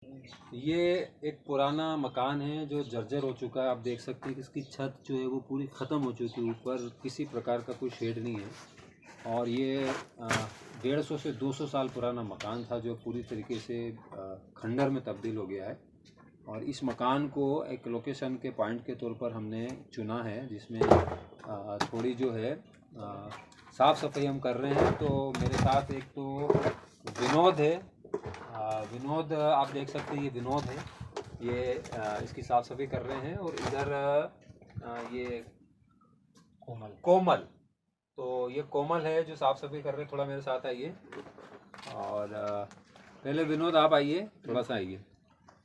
ये एक पुराना मकान है जो जर्जर हो चुका है। आप देख सकते हैं कि इसकी छत जो है वो पूरी ख़त्म हो चुकी है, ऊपर किसी प्रकार का कोई शेड नहीं है। और ये 150 से 200 साल पुराना मकान था जो पूरी तरीके से खंडर में तब्दील हो गया है। और इस मकान को एक लोकेशन के पॉइंट के तौर पर हमने चुना है, जिसमें थोड़ी जो है साफ़ सफाई हम कर रहे हैं। तो मेरे साथ एक तो विनोद है। विनोद, आप देख सकते हैं ये विनोद है, ये इसकी साफ़ सफाई कर रहे हैं। और इधर ये कोमल कोमल तो ये कोमल है जो साफ़ सफाई कर रहे हैं। थोड़ा मेरे साथ आइए। और पहले विनोद आप आइए, थोड़ा सा आइए।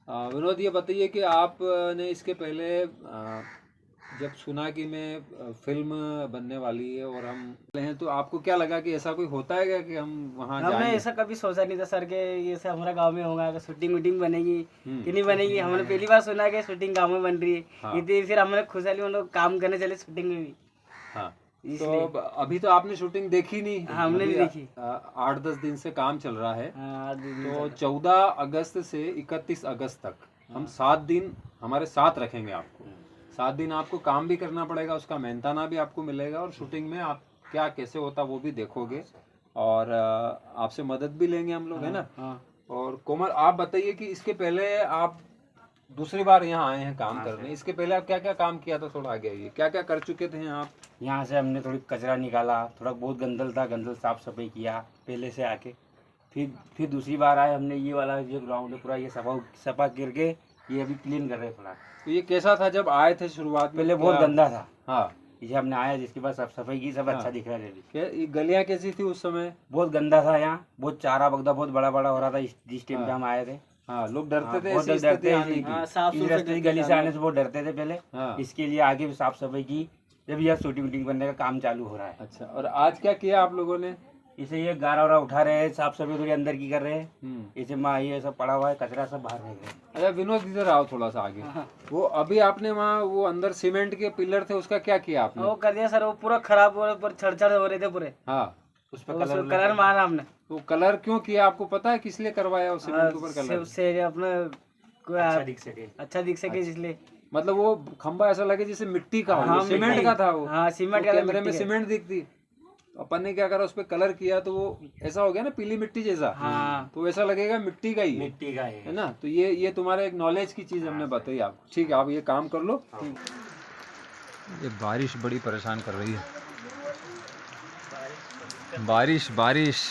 विनोद, ये बताइए कि आपने इसके पहले जब सुना कि मैं फिल्म बनने वाली है और हम हैं, तो आपको क्या लगा कि ऐसा कोई होता है क्या कि हम वहाँ हमने जाएंगे? ऐसा कभी सोचा नहीं था सर के ये सब हमारा गांव में होगा, कि शूटिंग वूटिंग बनेगी कि नहीं बनेगी। हमने पहली बार सुना कि शूटिंग गांव में बन रही है। हाँ। इतनी फिर हमने खुशहाली हम लोग काम करने चले शूटिंग में भी। हाँ, तो इसलिए अभी तो आपने शूटिंग देखी नहीं? हमने नहीं देखी। 8-10 दिन से काम चल रहा है। हाँ, तो 14 अगस्त से 31 अगस्त तक हम 7 दिन हमारे साथ रखेंगे आपको। 7 दिन आपको काम भी करना पड़ेगा, उसका मेहनताना भी आपको मिलेगा, और शूटिंग में आप क्या कैसे होता वो भी देखोगे। और आपसे मदद भी लेंगे हम लोग, है ना? हाँ। और कोमल, आप बताइए कि इसके पहले आप दूसरी बार यहाँ आए हैं काम करने, इसके पहले आप क्या क्या काम किया था? थोड़ा आगे आइए, क्या क्या कर चुके थे आप? यहाँ से हमने थोड़ी कचरा निकाला, थोड़ा बहुत गंदल था, गंदल साफ सफाई किया पहले से आके। फिर दूसरी बार आए हमने, ये वाला जो ग्राउंड है पूरा ये सफा करके ये अभी क्लीन कर रहे हैं थोड़ा। तो ये कैसा था जब आए थे शुरुआत में? पहले बहुत गंदा था। हाँ, ये हमने आया जिसके बाद साफ सफाई की, सब हाँ। अच्छा दिख रहा है अभी। क्या ये गलियाँ कैसी थी उस समय? बहुत गंदा था यहाँ, बहुत चारा बगदा बहुत बड़ा बड़ा हो रहा था जिस टाइम पे हम आए थे। हाँ, लोग डरते थे बहुत ऐसी डरते स्थिति आने की। इस रास्ते की गली से आने से बहुत डरते थे पहले। हाँ। इसके लिए आगे भी साफ सफाई की, जब यह शूटिंग वूटिंग बनने का काम चालू हो रहा है। अच्छा, और आज क्या किया आप लोगों ने? इसे ये गारा वारा उठा रहे हैं, साफ सफाई थोड़ी अंदर की कर रहे हैं। इसे ये सब पड़ा हुआ है, कचरा सब बाहर फेंक रहे हैं। अच्छा विनोद, इधर आओ थोड़ा सा आगे। वो अभी आपने वहाँ वो अंदर सीमेंट के पिलर थे, उसका क्या किया आपने? वो कर दिया सर, वो पूरा खराब हो रहे, छड़ हो रहे थे पूरे। हाँ, उस पर कलर मारा हमने। तो कलर क्यों किया आपको पता है? किस लिए करवाया उस सीमेंट के ऊपर कलर? से अपना अच्छा दिख सके इसलिए। मतलब वो खंबा ऐसा लगे जैसे मिट्टी का हो, सीमेंट का था वो। हाँ, सीमेंट तो का। कैमरे में सीमेंट दिखती, अपन ने क्या करा, उस पे कलर किया तो वो ऐसा हो गया ना, पीली मिट्टी जैसा। हाँ, तो ऐसा लगेगा मिट्टी का ही मिट्टी का है ना। तो ये तुम्हारे एक नॉलेज की चीज हमने बताई आपको। ठीक है, आप ये काम कर लो। ये बारिश बड़ी परेशान कर रही है। बारिश बारिश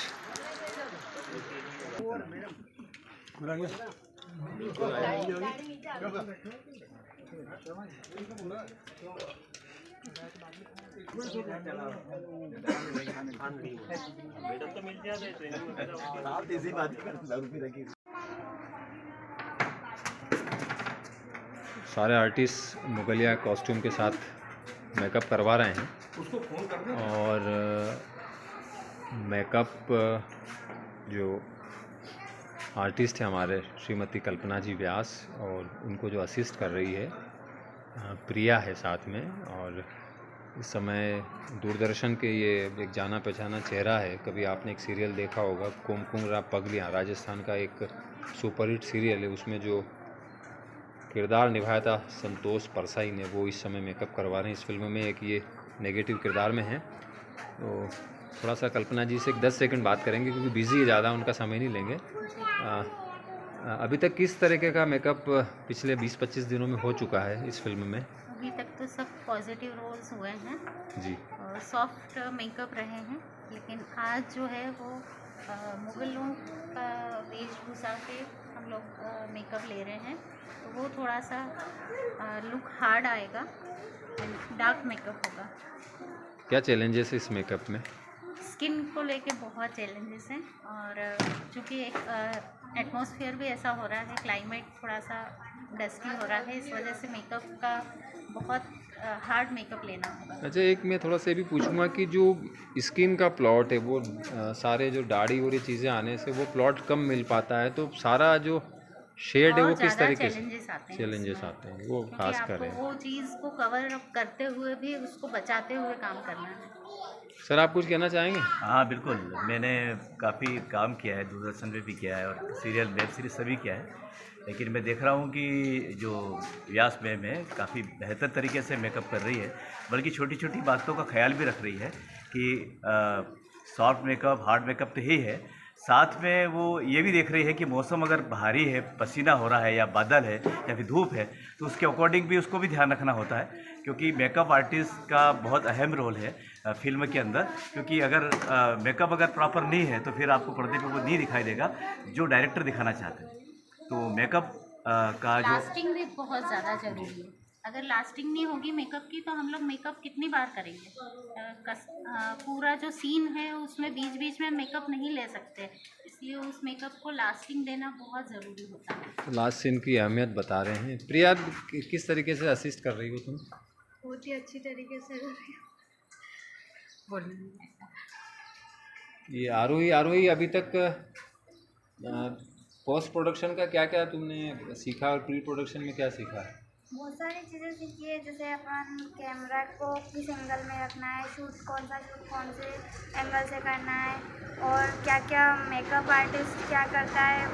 सारे आर्टिस्ट मुगलिया कॉस्ट्यूम के साथ मेकअप करवा रहे हैं। और मेकअप जो आर्टिस्ट है हमारे श्रीमती कल्पना जी व्यास, और उनको जो असिस्ट कर रही है प्रिया है साथ में। और इस समय दूरदर्शन के ये एक जाना पहचाना चेहरा है। कभी आपने एक सीरियल देखा होगा, कुमकुम रा पगलियाँ, राजस्थान का एक सुपरहिट सीरियल है, उसमें जो किरदार निभाया था संतोष परसाई ने, वो इस समय मेकअप करवा रहे हैं। इस फिल्म में एक ये नेगेटिव किरदार में है। तो थोड़ा सा कल्पना जी से एक 10 सेकंड बात करेंगे, क्योंकि बिज़ी है, ज़्यादा उनका समय नहीं लेंगे। अभी तक किस तरीके का मेकअप पिछले 20-25 दिनों में हो चुका है इस फिल्म में? अभी तक तो सब पॉजिटिव रोल्स हुए हैं जी, और सॉफ्ट मेकअप रहे हैं। लेकिन आज जो है वो मुगलों का वेशभूषा पे हम लोग मेकअप ले रहे हैं, तो वो थोड़ा सा लुक हार्ड आएगा, डार्क मेकअप होगा। क्या चैलेंजेस है इस मेकअप में? स्किन को लेके बहुत चैलेंजेस हैं, और चूँकि एक एटमॉस्फेयर भी ऐसा हो रहा है, क्लाइमेट थोड़ा सा डस्टी हो रहा है, इस वजह से मेकअप का बहुत हार्ड मेकअप लेना होगा। अच्छा, एक मैं थोड़ा सा ये भी पूछूंगा कि जो स्किन का प्लॉट है वो सारे जो दाढ़ी और ये चीज़ें आने से वो प्लॉट कम मिल पाता है, तो सारा जो शेड है वो किस तरीके से चैलेंजेस आते हैं वो खास कर रहे हैं? वो चीज़ को कवर अप करते हुए भी उसको बचाते हुए काम करना है। सर, आप कुछ कहना चाहेंगे? हाँ बिल्कुल, मैंने काफ़ी काम किया है, दूरदर्शन पे भी किया है और सीरियल वेब सीरीज सभी किया है। लेकिन मैं देख रहा हूँ कि जो व्यास मैम है काफ़ी बेहतर तरीके से मेकअप कर रही है, बल्कि छोटी छोटी बातों का ख्याल भी रख रही है कि सॉफ्ट मेकअप हार्ड मेकअप तो ही है, साथ में वो ये भी देख रही है कि मौसम अगर भारी है, पसीना हो रहा है या बादल है या फिर धूप है, तो उसके अकॉर्डिंग भी उसको भी ध्यान रखना होता है, क्योंकि मेकअप आर्टिस्ट का बहुत अहम रोल है फिल्म के अंदर। क्योंकि अगर मेकअप अगर प्रॉपर नहीं है तो फिर आपको पर्दे पे वो नहीं दिखाई देगा जो डायरेक्टर दिखाना चाहते हैं। तो मेकअप का जो लास्टिंग भी बहुत ज़्यादा ज़रूरी है। अगर लास्टिंग नहीं होगी मेकअप की तो हम लोग मेकअप कितनी बार करेंगे। पूरा जो सीन है उसमें बीच बीच में मेकअप नहीं ले सकते, इसलिए उस मेकअप को लास्टिंग देना बहुत ज़रूरी होता है। लास्ट सीन की अहमियत बता रहे हैं। प्रिया, किस तरीके से असिस्ट कर रही हो तुम? बहुत ही अच्छी तरीके से बोलने ये आरोही अभी तक पोस्ट प्रोडक्शन का क्या क्या तुमने सीखा और प्री प्रोडक्शन में क्या सीखा है? बहुत सारी चीज़ें सीखी है, जैसे अपन कैमरा को किस एंगल में रखना है, शूट कौन से एंगल से करना है, और क्या क्या मेकअप आर्टिस्ट क्या करता है,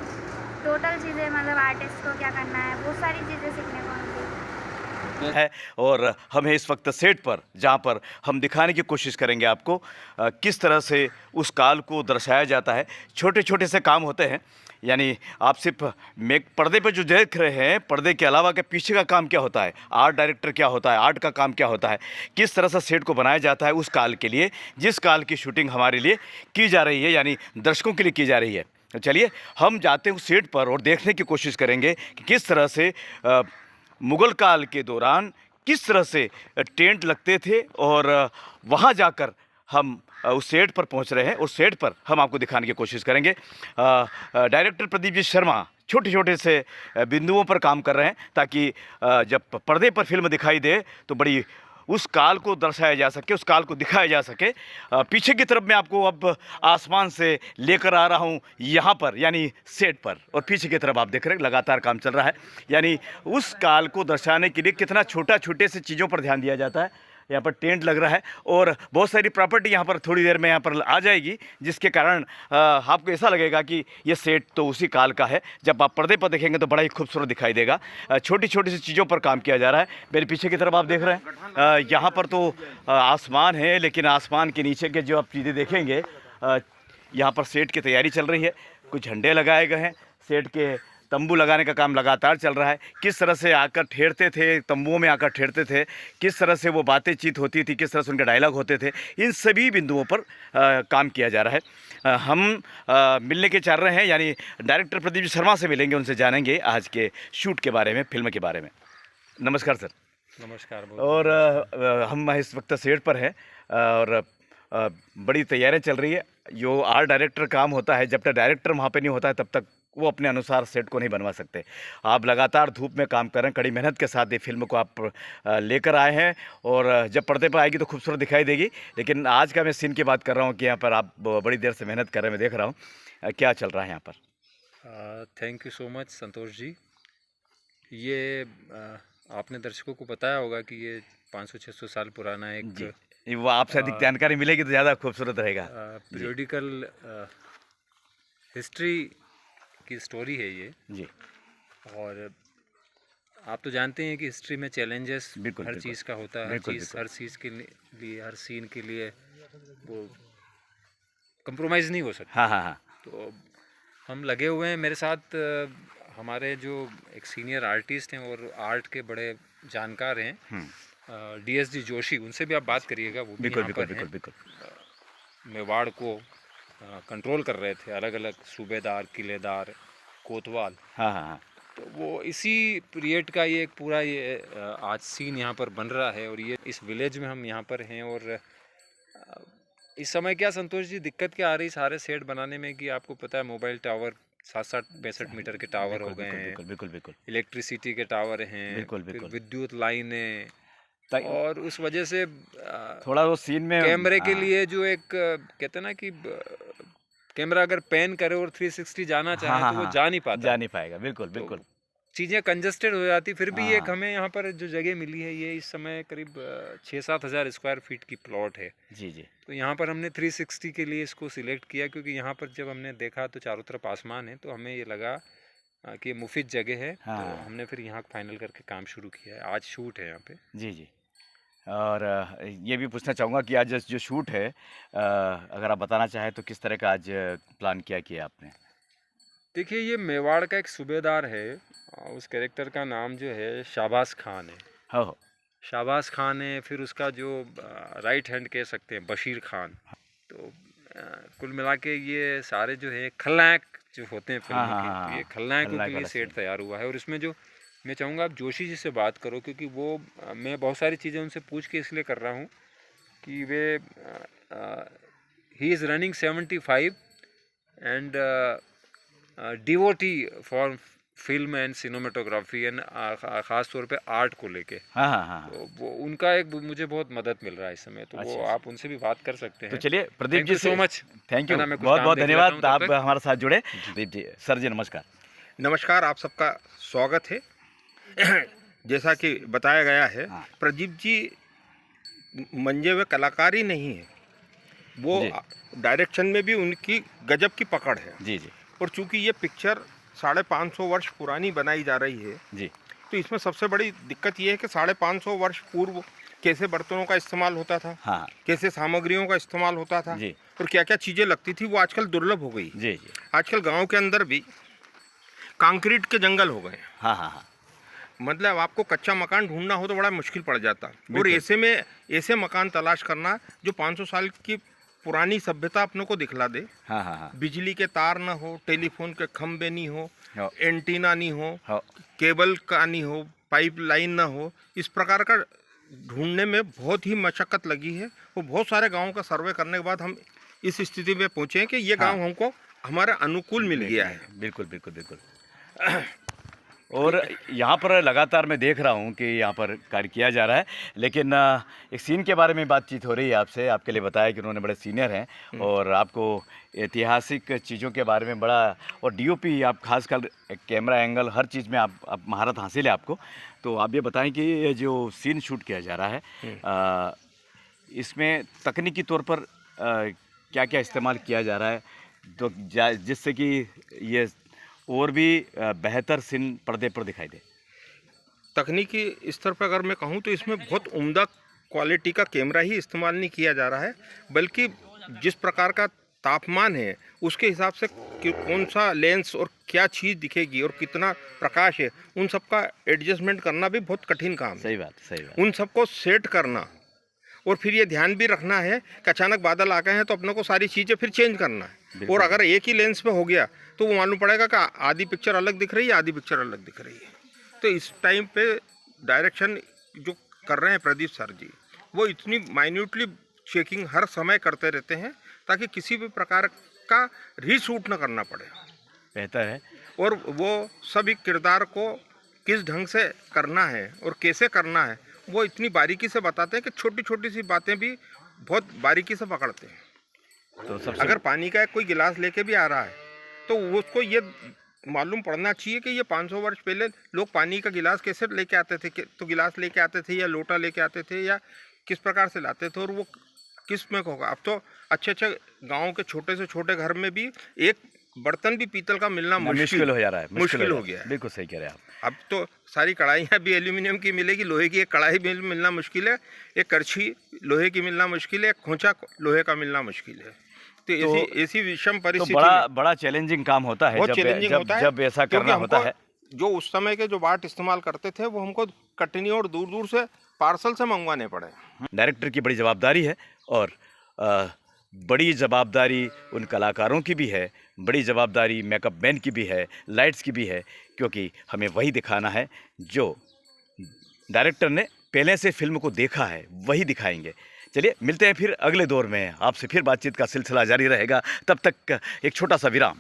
टोटल चीज़ें मतलब आर्टिस्ट को क्या करना है, बहुत सारी चीज़ें सीखने को मिली है। और हम हैं इस वक्त सेट पर, जहाँ पर हम दिखाने की कोशिश करेंगे आपको किस तरह से उस काल को दर्शाया जाता है। छोटे छोटे से काम होते हैं, यानी आप सिर्फ पर्दे पे जो देख रहे हैं, पर्दे के अलावा के पीछे का काम क्या होता है, आर्ट डायरेक्टर क्या होता है, आर्ट का काम क्या होता है, किस तरह से सेट को बनाया जाता है उस काल के लिए, जिस काल की शूटिंग हमारे लिए की जा रही है, यानी दर्शकों के लिए की जा रही है। तो चलिए हम जाते हैं उस सेट पर और देखने की कोशिश करेंगे कि किस तरह से मुग़ल काल के दौरान किस तरह से टेंट लगते थे, और वहाँ जाकर हम उस सेट पर पहुँच रहे हैं। उस सेट पर हम आपको दिखाने की कोशिश करेंगे। डायरेक्टर प्रदीप जी शर्मा छोटे छोटे से बिंदुओं पर काम कर रहे हैं, ताकि जब पर्दे पर फिल्म दिखाई दे तो बड़ी उस काल को दर्शाया जा सके, उस काल को दिखाया जा सके। पीछे की तरफ मैं आपको अब आसमान से लेकर आ रहा हूँ यहाँ पर, यानी सेट पर, और पीछे की तरफ आप देख रहे हैं लगातार काम चल रहा है। यानी उस काल को दर्शाने के लिए कितना छोटे से चीज़ों पर ध्यान दिया जाता है। यहाँ पर टेंट लग रहा है और बहुत सारी प्रॉपर्टी यहाँ पर थोड़ी देर में यहाँ पर आ जाएगी, जिसके कारण आपको ऐसा लगेगा कि ये सेट तो उसी काल का है। जब आप पर्दे पर देखेंगे तो बड़ा ही खूबसूरत दिखाई देगा। छोटी छोटी सी चीज़ों पर काम किया जा रहा है। मेरे पीछे की तरफ आप देख रहे हैं, यहाँ पर तो आसमान है, लेकिन आसमान के नीचे के जो आप चीज़ें देखेंगे, यहाँ पर सेट की तैयारी चल रही है। कुछ झंडे लगाए गए हैं, सेट के तंबू लगाने का काम लगातार चल रहा है। किस तरह से आकर ठहरते थे, तंबुओं में आकर ठहरते थे, किस तरह से वो बातचीत होती थी, किस तरह से उनके डायलॉग होते थे, इन सभी बिंदुओं पर काम किया जा रहा है। हम मिलने के चाह रहे हैं, यानी डायरेक्टर प्रदीप शर्मा से मिलेंगे, उनसे जानेंगे आज के शूट के बारे में, फिल्म के बारे में। नमस्कार सर। नमस्कार। और हम इस वक्त सेट पर हैं और बड़ी तैयारियाँ चल रही है। जो आर्ट डायरेक्टर काम होता है, जब तक डायरेक्टर वहाँ पे नहीं होता है तब तक वो अपने अनुसार सेट को नहीं बनवा सकते। आप लगातार धूप में काम कर रहे हैं, कड़ी मेहनत के साथ ये फिल्म को आप लेकर आए हैं, और जब पर्दे पर आएगी तो खूबसूरत दिखाई देगी। लेकिन आज का मैं सीन की बात कर रहा हूँ कि यहाँ पर आप बड़ी देर से मेहनत कर रहे हैं, मैं देख रहा हूँ क्या चल रहा है यहाँ पर। Thank you so much Santosh ji. ये आपने दर्शकों को बताया होगा कि ये 500-600 साल पुराना एक वो आपसे अधिक जानकारी मिलेगी तो ज़्यादा खूबसूरत रहेगा। पीरियडिकल हिस्ट्री की स्टोरी है ये जी। और आप तो जानते हैं कि हिस्ट्री में चैलेंजेस हर चीज़ का होता है। हर चीज़ के लिए, हर सीन के लिए वो कंप्रोमाइज़ नहीं हो सकता। हाँ। तो हम लगे हुए हैं। मेरे साथ हमारे जो एक सीनियर आर्टिस्ट हैं और आर्ट के बड़े जानकार हैं, DSG जोशी, उनसे भी आप बात करिएगा। वो भी यहाँ पर हैं। मेवाड़ को कंट्रोल कर रहे थे, अलग अलग सूबेदार, किलेदार, कोतवाल। हाँ। तो वो इसी पीरियड का ये एक पूरा ये आज सीन यहाँ पर बन रहा है। और ये इस विलेज में हम यहाँ पर हैं। और इस समय क्या संतोष जी दिक्कत क्या आ रही सारे सेट बनाने में कि आपको पता है मोबाइल टावर 7-62 मीटर के टावर हो गए हैं, बिल्कुल। इलेक्ट्रिसिटी के टावर हैं, बिल्कुल। विद्युत लाइनें, और उस वजह से थोड़ा वो सीन में कैमरे के लिए जो एक कहते हैं ना कि कैमरा अगर पैन करे और 360 जाना चाहे तो वो जा नहीं पाएगा। बिल्कुल। तो चीज़ें कंजस्टेड हो जाती। फिर भी एक हमें यहाँ पर जो जगह मिली है, ये इस समय करीब 6-7 हज़ार स्क्वायर फीट की प्लॉट है। जी। तो यहाँ पर हमने 360 के लिए इसको सिलेक्ट किया, क्योंकि यहाँ पर जब हमने देखा तो चारों तरफ आसमान है, तो हमें ये लगा कि मुफीद जगह है, हाँ। तो हमने फिर यहाँ फाइनल करके काम शुरू किया है। आज शूट है यहाँ पे। जी जी। और ये भी पूछना चाहूँगा कि आज जो शूट है, अगर आप बताना चाहें तो किस तरह का आज प्लान किया आपने? देखिए, ये मेवाड़ का एक सूबेदार है, उस कैरेक्टर का नाम जो है शाबाश खान है। हो शाबाश खान है, फिर उसका जो राइट हैंड कह सकते हैं बशीर खान। तो कुल मिला के ये सारे जो है खलनायक जो होते हैं फिल्म हाँ, के, हाँ, तो ये हाँ, खलनायकों खलनायक के लिए वाला सेट सीन। तैयार हुआ है। और इसमें जो मैं चाहूँगा आप जोशी जी से बात करो, क्योंकि वो मैं बहुत सारी चीज़ें उनसे पूछ के इसलिए कर रहा हूँ कि वे he is running 75 and devoted for film and cinematography and ख़ास तौर पे आर्ट को लेके। हाँ हाँ हाँ। तो वो उनका एक मुझे बहुत मदद मिल रहा है इस समय, तो वो अच्छा। आप उनसे भी बात कर सकते तो हैं। चलिए Pradeep Thank ji you so से much। थैंक यू, है ना, मैं कुछ बहुत काम बहुत देख लेता हूँ धन्यवाद, तब आप तक। हमारे साथ जुड़े। प्रदीप जी, सर जी नमस्कार। नमस्कार, आप सबका स्वागत है। जैसा कि बताया गया है, हाँ। प्रदीप जी मंजे हुए कलाकार ही नहीं है, वो जी। डायरेक्शन में भी उनकी गजब की पकड़ है। जी जी और चूंकि ये पिक्चर 550 वर्ष पुरानी बनाई जा रही है, जी। तो इसमें सबसे बड़ी दिक्कत ये है कि 550 वर्ष पूर्व कैसे बर्तनों का इस्तेमाल होता था, हाँ कैसे सामग्रियों का इस्तेमाल होता था, जी। और क्या क्या चीज़ें लगती थी, वो आजकल दुर्लभ हो गई। जी जी। आजकल गांव के अंदर भी कंक्रीट के जंगल हो गए हैं। हाँ हाँ हाँ। मतलब आपको कच्चा मकान ढूंढना हो तो बड़ा मुश्किल पड़ जाता। और बिल्कुल। ऐसे में ऐसे मकान तलाश करना जो 500 साल की पुरानी सभ्यता अपनों को दिखला दे। हाँ हाँ हाँ। बिजली के तार ना हो, टेलीफोन के खंभे नहीं हो, हाँ। एंटीना नहीं हो, हाँ। केबल का नहीं हो, पाइप लाइन ना हो, इस प्रकार का ढूंढने में बहुत ही मशक्कत लगी है। और बहुत सारे गाँवों का सर्वे करने के बाद हम इस स्थिति में पहुँचे हैं कि ये गाँव हमको हमारे अनुकूल मिल गया है। बिल्कुल बिल्कुल बिल्कुल। और यहाँ पर लगातार मैं देख रहा हूँ कि यहाँ पर कार्य किया जा रहा है, लेकिन एक सीन के बारे में बातचीत हो रही है आपसे। आपके लिए बताया कि उन्होंने बड़े सीनियर हैं और आपको ऐतिहासिक चीज़ों के बारे में बड़ा, और डीओपी आप खासकर कैमरा एंगल हर चीज़ में आप महारत हासिल है आपको। तो आप ये बताएं कि ये जो सीन शूट किया जा रहा है, इसमें तकनीकी तौर पर क्या क्या इस्तेमाल किया जा रहा है, तो जिससे कि ये और भी बेहतर सीन पर्दे पर दिखाई दे? तकनीकी स्तर पर अगर मैं कहूँ तो इसमें बहुत उम्दा क्वालिटी का कैमरा ही इस्तेमाल नहीं किया जा रहा है, बल्कि जिस प्रकार का तापमान है उसके हिसाब से कि कौन सा लेंस और क्या चीज़ दिखेगी और कितना प्रकाश है, उन सब का एडजस्टमेंट करना भी बहुत कठिन काम है। सही बात, सही बात। उन सबको सेट करना, और फिर ये ध्यान भी रखना है कि अचानक बादल आ गए हैं तो अपने को सारी चीज़ें फिर चेंज करना है। और अगर एक ही लेंस पे हो गया तो वो मालूम पड़ेगा कि आधी पिक्चर अलग दिख रही है, आधी पिक्चर अलग दिख रही है। तो इस टाइम पे डायरेक्शन जो कर रहे हैं प्रदीप सर जी, वो इतनी माइन्यूटली चेकिंग हर समय करते रहते हैं ताकि किसी भी प्रकार का रीशूट न करना पड़े। बेहतर है। और वो सभी किरदार को किस ढंग से करना है और कैसे करना है, वो इतनी बारीकी से बताते हैं कि छोटी छोटी सी बातें भी बहुत बारीकी से पकड़ते हैं। तो सबसे अगर पानी का कोई गिलास लेके भी आ रहा है तो उसको ये मालूम पड़ना चाहिए कि ये 500 वर्ष पहले लोग पानी का गिलास कैसे लेके आते थे, तो गिलास लेके आते थे या लोटा लेके आते थे या किस प्रकार से लाते थे, और वो किस में होगा। अब तो अच्छे अच्छे गाँव के छोटे से छोटे घर में भी एक बर्तन भी पीतल का मिलना मुश्किल हो जा रहा है, मुश्किल हो गया है। बिल्कुल सही कह रहे हैं आप। अब तो सारी कढ़ाइयाँ भी एल्यूमिनियम की मिलेगी, लोहे की एक कढ़ाई भी मिलना मुश्किल है, एक करछी लोहे की मिलना मुश्किल है, एक खोंचा लोहे का मिलना मुश्किल है। तो ऐसी विषम तो परिस्थिति बड़ा चैलेंजिंग काम होता है जब ऐसा करना होता है। जो उस समय के जो बाट इस्तेमाल करते थे वो हमको कटनी और दूर दूर से पार्सल से मंगवाने पड़े। डायरेक्टर की बड़ी जवाबदारी है, और बड़ी जवाबदारी उन कलाकारों की भी है, बड़ी जवाबदारी मेकअप मैन की भी है, लाइट्स की भी है, क्योंकि हमें वही दिखाना है जो डायरेक्टर ने पहले से फिल्म को देखा है, वही दिखाएंगे। चलिए मिलते हैं फिर अगले दौर में, आपसे फिर बातचीत का सिलसिला जारी रहेगा। तब तक एक छोटा सा विराम।